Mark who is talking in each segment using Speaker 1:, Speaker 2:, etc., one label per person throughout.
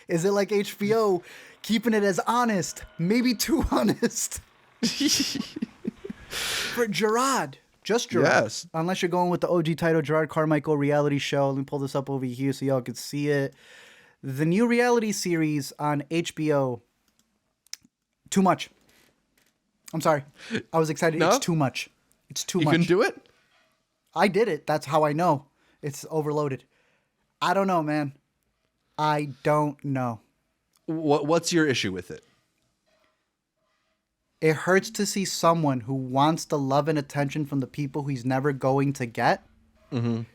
Speaker 1: Is it like HBO keeping it as honest, maybe too honest? For Jerrod. Just Jerrod.
Speaker 2: Yes.
Speaker 1: Unless you're going with the OG title, Jerrod Carmichael reality show. Let me pull this up over here so y'all can see it. The new reality series on HBO. Too much. I'm sorry. I was excited.
Speaker 2: No?
Speaker 1: It's too much. It's too
Speaker 2: You
Speaker 1: much.
Speaker 2: can do it?
Speaker 1: I did it. That's how I know. It's overloaded. I don't know, man. I don't know.
Speaker 2: What's your issue with it?
Speaker 1: It hurts to see someone who wants the love and attention from the people who he's never going to get,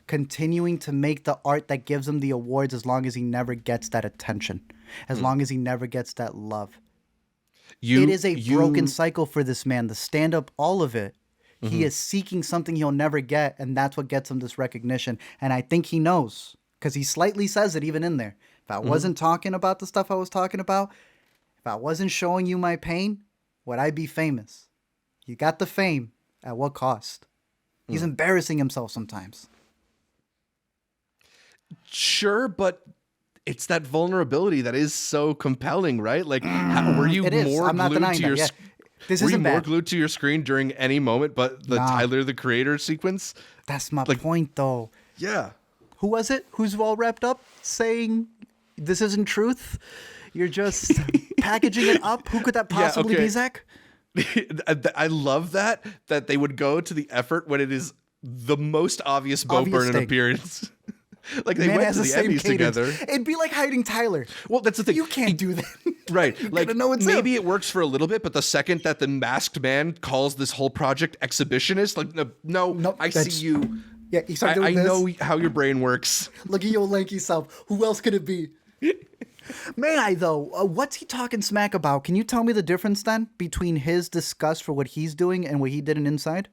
Speaker 1: continuing to make the art that gives him the awards as long as he never gets that attention, as long as he never gets that love. It is a broken cycle for this man. The stand-up, all of it. He is seeking something he'll never get, and that's what gets him this recognition. And I think he knows, because he slightly says it even in there. If I wasn't talking about the stuff I was talking about, if I wasn't showing you my pain, would I be famous? You got the fame. At what cost? He's embarrassing himself sometimes.
Speaker 2: Sure, but it's that vulnerability that is so compelling, right? Like, were you more glued to your
Speaker 1: This
Speaker 2: were you
Speaker 1: isn't
Speaker 2: more
Speaker 1: bad.
Speaker 2: glued to your screen during any moment but the Tyler, the Creator sequence?
Speaker 1: That's my point, though.
Speaker 2: Yeah.
Speaker 1: Who was it? Who's all wrapped up saying this isn't truth? You're just packaging it up? Who could that possibly be, Zach?
Speaker 2: I love that they would go to the effort when it is the most obvious Bo Burnham appearance. Like they went to the Emmys together.
Speaker 1: It'd be like hiding Tyler.
Speaker 2: Well, that's the thing.
Speaker 1: You can't do that.
Speaker 2: Right. Like
Speaker 1: know it's
Speaker 2: maybe it works for a little bit, but the second that the masked man calls this whole project exhibitionist, like no, I see you.
Speaker 1: Yeah, you start doing
Speaker 2: I
Speaker 1: this.
Speaker 2: know how your brain works.
Speaker 1: Look at your lanky self. Who else could it be? May I, though? What's he talking smack about? Can you tell me the difference, then, between his disgust for what he's doing and what he did in Inside?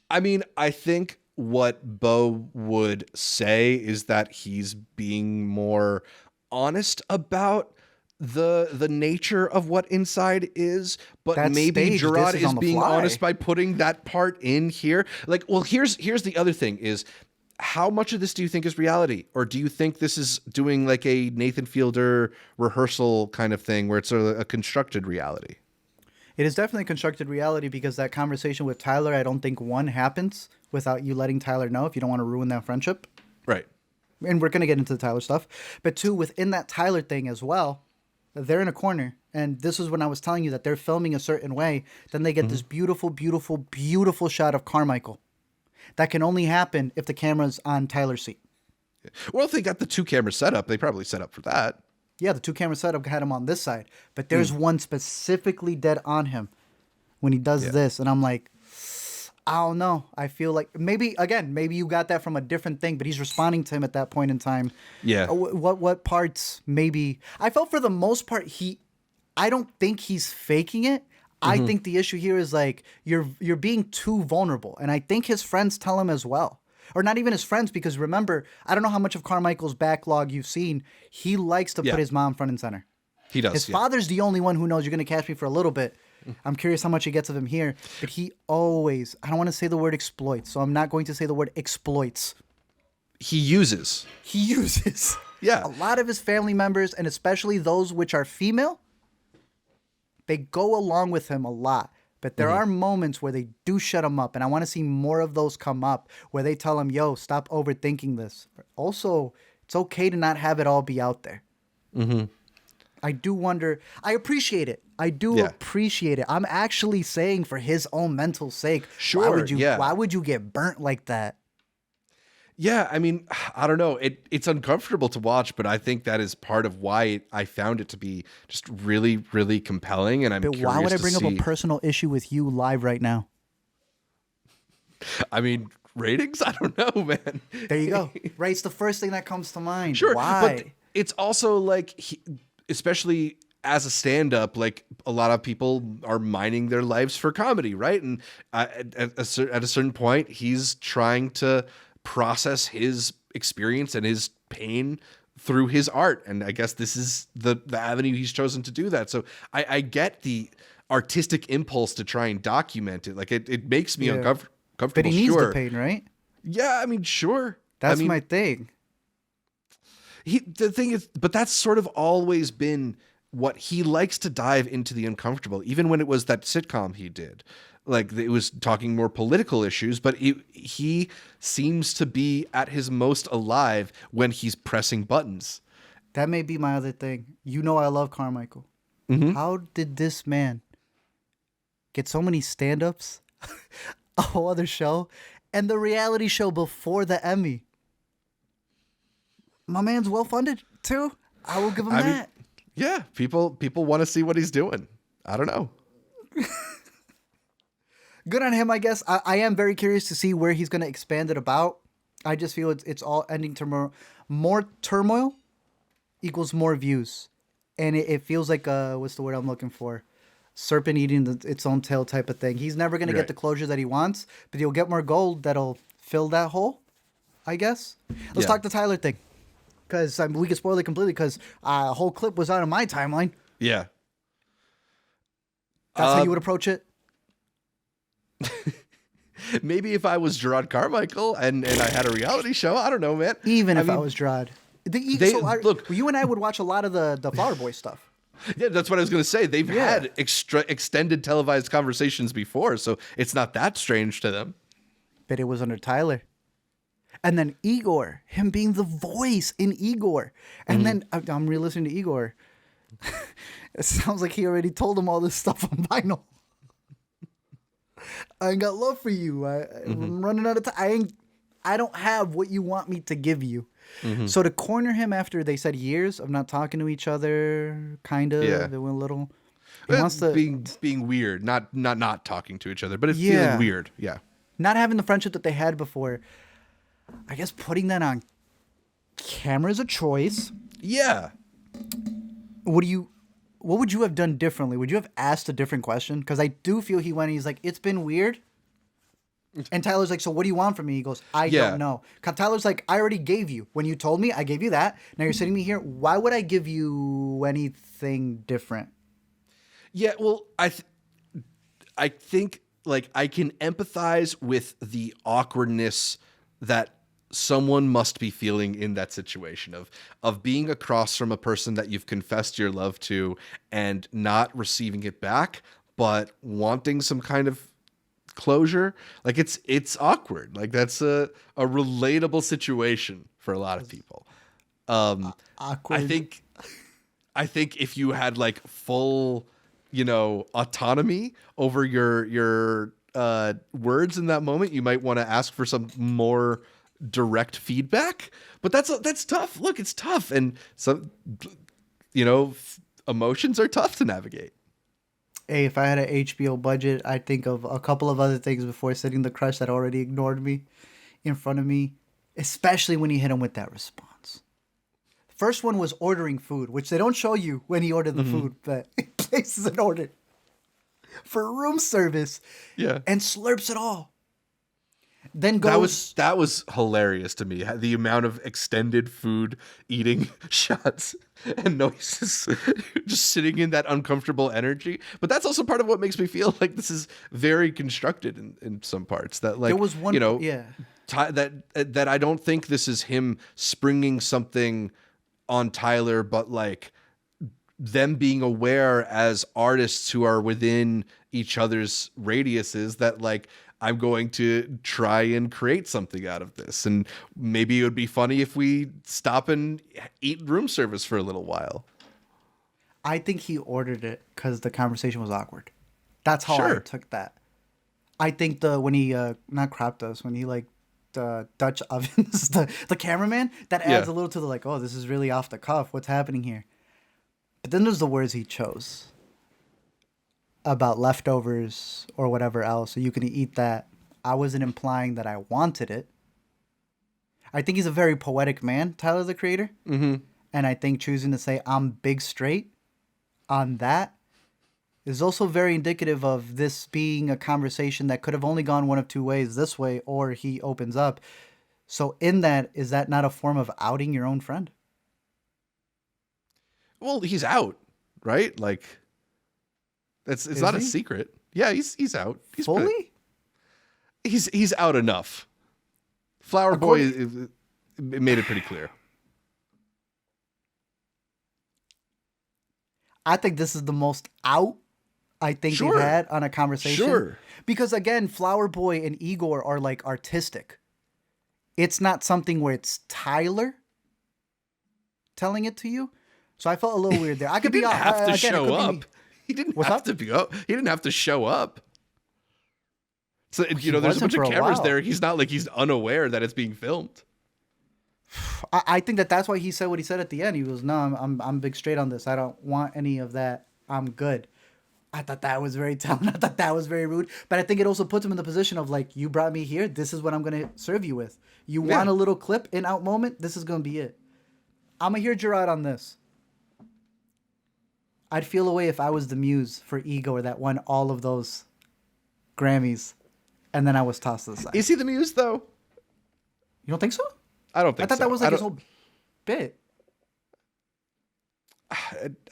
Speaker 2: I mean, I think what Bo would say is that he's being more honest about the nature of what Inside is, but
Speaker 1: That
Speaker 2: maybe
Speaker 1: stage,
Speaker 2: Jerrod
Speaker 1: this is on the
Speaker 2: being
Speaker 1: fly.
Speaker 2: honest by putting that part in here. Like, well, here's the other thing is, how much of this do you think is reality? Or do you think this is doing like a Nathan Fielder rehearsal kind of thing where it's a constructed reality?
Speaker 1: It is definitely constructed reality because that conversation with Tyler, I don't think one happens without you letting Tyler know if you don't want to ruin that friendship.
Speaker 2: Right.
Speaker 1: And we're going to get into the Tyler stuff. But two, within that Tyler thing as well, they're in a corner. And this is when I was telling you that they're filming a certain way. Then they get this beautiful, beautiful, beautiful shot of Carmichael. That can only happen if the camera's on Tyler's seat.
Speaker 2: Well, if they got the 2 camera setup, they probably set up for that.
Speaker 1: Yeah, the 2 camera setup had him on this side. But there's one specifically dead on him when he does this. And I'm like, I don't know. I feel like maybe you got that from a different thing, but he's responding to him at that point in time.
Speaker 2: Yeah.
Speaker 1: What parts maybe... I felt for the most part, I don't think he's faking it. I think the issue here is like you're being too vulnerable. And I think his friends tell him as well. Or not even his friends, because remember, I don't know how much of Carmichael's backlog you've seen. He likes to put his mom front and center.
Speaker 2: He does.
Speaker 1: His father's the only one who knows you're going to catch me for a little bit. I'm curious how much he gets of him here. But he always, I don't want to say the word exploits, so I'm not going to say the word exploits.
Speaker 2: He uses. Yeah.
Speaker 1: A lot of his family members, and especially those which are female, they go along with him a lot. But there are moments where they do shut him up. And I want to see more of those come up where they tell him, yo, stop overthinking this. Also, it's okay to not have it all be out there. I do wonder. I appreciate it. I do appreciate it. I'm actually saying for his own mental sake.
Speaker 2: Sure.
Speaker 1: Why would you get burnt like that?
Speaker 2: Yeah, I mean, I don't know. It's uncomfortable to watch, but I think that is part of why I found it to be just really, really compelling. And
Speaker 1: But why would I bring up a personal issue with you live right now?
Speaker 2: I mean, ratings? I don't know, man.
Speaker 1: There you go. Right, it's the first thing that comes to mind.
Speaker 2: Sure,
Speaker 1: why?
Speaker 2: but it's also like, especially as a stand-up, like a lot of people are mining their lives for comedy, right? And at a certain point, he's trying to process his experience and his pain through his art. And I guess this is the avenue he's chosen to do that. So I get the artistic impulse to try and document it. Like it makes me uncomfortable.
Speaker 1: But he needs the pain, right?
Speaker 2: Yeah, I mean, sure.
Speaker 1: That's my thing.
Speaker 2: The thing is, but that's sort of always been what he likes to dive into the uncomfortable, even when it was that sitcom he did. Like it was talking more political issues, but he seems to be at his most alive when he's pressing buttons.
Speaker 1: That may be my other thing. You know, I love Carmichael.
Speaker 2: Mm-hmm.
Speaker 1: How did this man get so many stand-ups, a whole other show, and the reality show before the Emmy? My man's well-funded too. I will give him that.
Speaker 2: Yeah, people want to see what he's doing. I don't know.
Speaker 1: Good on him, I guess. I am very curious to see where he's going to expand it about. I just feel it's all ending to more turmoil equals more views. And it feels like, what's the word I'm looking for? Serpent eating its own tail type of thing. He's never going to get the closure that he wants, but he'll get more gold that'll fill that hole, I guess. Let's talk the Tyler thing. Because we could spoil it completely because a whole clip was out on my timeline.
Speaker 2: Yeah.
Speaker 1: That's how you would approach it?
Speaker 2: Maybe if I was Jerrod Carmichael and I had a reality show, I don't know, man.
Speaker 1: Even if I was Jerrod. Look, you and I would watch a lot of the Flower Boy stuff.
Speaker 2: Yeah, that's what I was going to say. They've had extended televised conversations before, so it's not that strange to them.
Speaker 1: But it was under Tyler. And then Igor, him being the voice in Igor. And then I'm re-listening to Igor. It sounds like he already told him all this stuff on vinyl. I ain't got love for you. I'm running out of time. I don't have what you want me to give you. So to corner him after they said years of not talking to each other, kind of, it went a little. He wants to
Speaker 2: being weird, not talking to each other, but it's feeling weird. Yeah,
Speaker 1: not having the friendship that they had before. I guess putting that on camera is a choice.
Speaker 2: Yeah.
Speaker 1: What would you have done differently? Would you have asked a different question? Because I do feel he's like, it's been weird. And Tyler's like, so what do you want from me? He goes, I don't know. Tyler's like, I already gave you. When you told me, I gave you that. Now you're sitting me here. Why would I give you anything different?
Speaker 2: Yeah, well, I think like I can empathize with the awkwardness that someone must be feeling in that situation of being across from a person that you've confessed your love to and not receiving it back, but wanting some kind of closure. Like it's awkward. Like that's a relatable situation for a lot of people.
Speaker 1: Awkward.
Speaker 2: I think if you had like full, autonomy over your words in that moment, you might want to ask for some more direct feedback. But that's tough. Look, it's tough, and some emotions are tough to navigate.
Speaker 1: Hey, if I had an HBO budget, I'd think of a couple of other things before sitting the crush that already ignored me in front of me, especially when he hit him with that response. First one was ordering food, which they don't show you when he ordered the food, but he places an order for room service and slurps it all. Then goes...
Speaker 2: That was hilarious to me. The amount of extended food eating shots and noises just sitting in that uncomfortable energy. But that's also part of what makes me feel like this is very constructed in some parts. That like,
Speaker 1: there was one,
Speaker 2: that I don't think this is him springing something on Tyler, but like them being aware as artists who are within each other's radiuses that like, I'm going to try and create something out of this. And maybe it would be funny if we stop and eat room service for a little while.
Speaker 1: I think he ordered it because the conversation was awkward. That's how I took that. I think when he, not cropped us, when he like the Dutch ovens, the cameraman, that adds a little to the like, oh, this is really off the cuff. What's happening here? But then there's the words he chose about leftovers or whatever else, so you can eat that. I wasn't implying that I wanted it. I think he's a very poetic man, Tyler, the Creator. Mm-hmm. And I think choosing to say, I'm big straight on that is also very indicative of this being a conversation that could have only gone one of two ways, this way, or he opens up. So in that, is that not a form of outing your own friend?
Speaker 2: Well, he's out, right? Like... It's not a secret. Yeah, he's out. He's
Speaker 1: fully?
Speaker 2: He's out enough. Flower Boy made it pretty clear.
Speaker 1: I think this is the most out I think they've had on a conversation.
Speaker 2: Sure.
Speaker 1: Because again, Flower Boy and Igor are like artistic. It's not something where it's Tyler telling it to you. So I felt a little weird there. I could
Speaker 2: He
Speaker 1: be
Speaker 2: didn't have to show up. He
Speaker 1: He
Speaker 2: didn't have to show up. So
Speaker 1: He
Speaker 2: there's a
Speaker 1: wasn't
Speaker 2: bunch of
Speaker 1: for a
Speaker 2: cameras
Speaker 1: while.
Speaker 2: there. He's not like he's unaware that it's being filmed.
Speaker 1: I think that's why he said what he said at the end. He was, no, I'm big straight on this. I don't want any of that. I'm good. I thought that was very telling. I thought that was very rude. But I think it also puts him in the position of like, you brought me here. This is what I'm going to serve you with. You want a little clip, in out moment? This is going to be it. I'm going to hear Jerrod on this. I'd feel away if I was the muse for Igor that won all of those Grammys. And then I was tossed to the side.
Speaker 2: Is he the muse, though?
Speaker 1: You don't think so?
Speaker 2: I don't think
Speaker 1: I thought
Speaker 2: so.
Speaker 1: that was like his whole bit.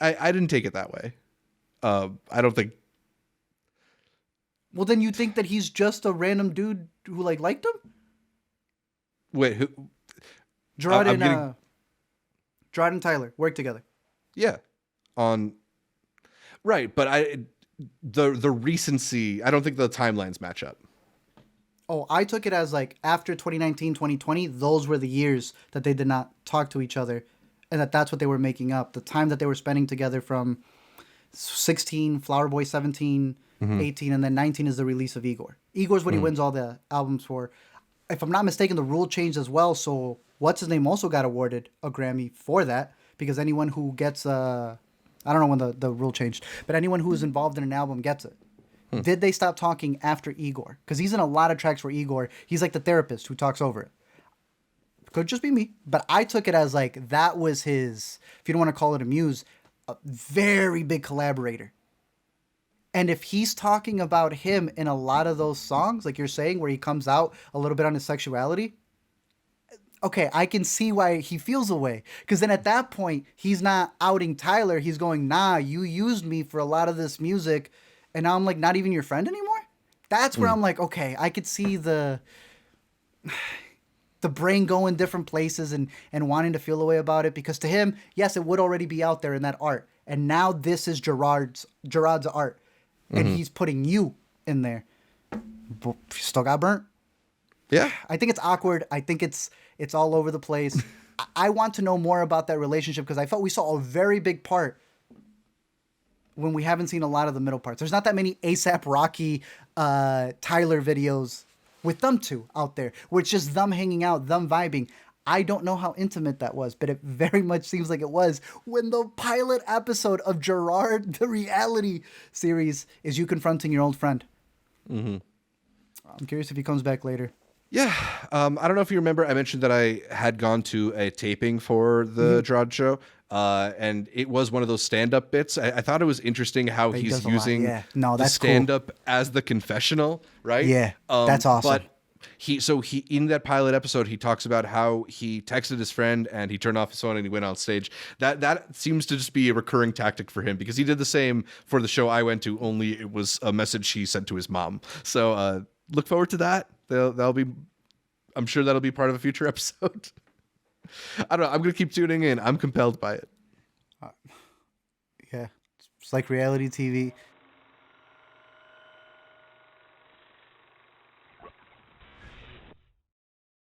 Speaker 2: I didn't take it that way. I don't think.
Speaker 1: Well, then you think that he's just a random dude who like liked him?
Speaker 2: Wait, who?
Speaker 1: Jerrod and Tyler work together.
Speaker 2: Yeah, right, but the recency. I don't think the timelines match up.
Speaker 1: Oh, I took it as like after 2019, 2020, those were the years that they did not talk to each other, and that's what they were making up. The time that they were spending together from 16, Flower Boy 17, 18, and then 19 is the release of Igor. Igor's what he wins all the albums for. If I'm not mistaken, the rule changed as well, so what's his name also got awarded a Grammy for that, because anyone who gets I don't know when the rule changed, but anyone who is involved in an album gets it. Did they stop talking after Igor? Because he's in a lot of tracks for Igor. He's like the therapist who talks over it. Could just be me. But I took it as like that was his, if you don't want to call it a muse, a very big collaborator. And if he's talking about him in a lot of those songs, like you're saying, where he comes out a little bit on his sexuality, okay, I can see why he feels a way. Because then at that point, he's not outing Tyler. He's going, nah, you used me for a lot of this music, and now I'm like not even your friend anymore. That's where I'm like, okay, I could see the brain going different places and wanting to feel a way about it. Because to him, yes, it would already be out there in that art. And now this is Jerrod's art. And he's putting you in there. But still got burnt.
Speaker 2: Yeah,
Speaker 1: I think it's awkward. I think it's all over the place. I want to know more about that relationship because I felt we saw a very big part when we haven't seen a lot of the middle parts. There's not that many ASAP Rocky, Tyler videos with them two out there, where it's just them hanging out, them vibing. I don't know how intimate that was, but it very much seems like it was when the pilot episode of Jerrod, the reality series, is you confronting your old friend. I'm curious if he comes back later.
Speaker 2: Yeah. I don't know if you remember, I mentioned that I had gone to a taping for the Jerrod show. And it was one of those stand-up bits. I thought it was interesting how he's using the stand-up as the confessional, right?
Speaker 1: Yeah, that's awesome.
Speaker 2: But he in that pilot episode, he talks about how he texted his friend and he turned off his phone and he went on stage. That seems to just be a recurring tactic for him because he did the same for the show I went to, only it was a message he sent to his mom. So look forward to that. I'm sure that'll be part of a future episode. I don't know. I'm going to keep tuning in. I'm compelled by it.
Speaker 1: Yeah. It's like reality TV.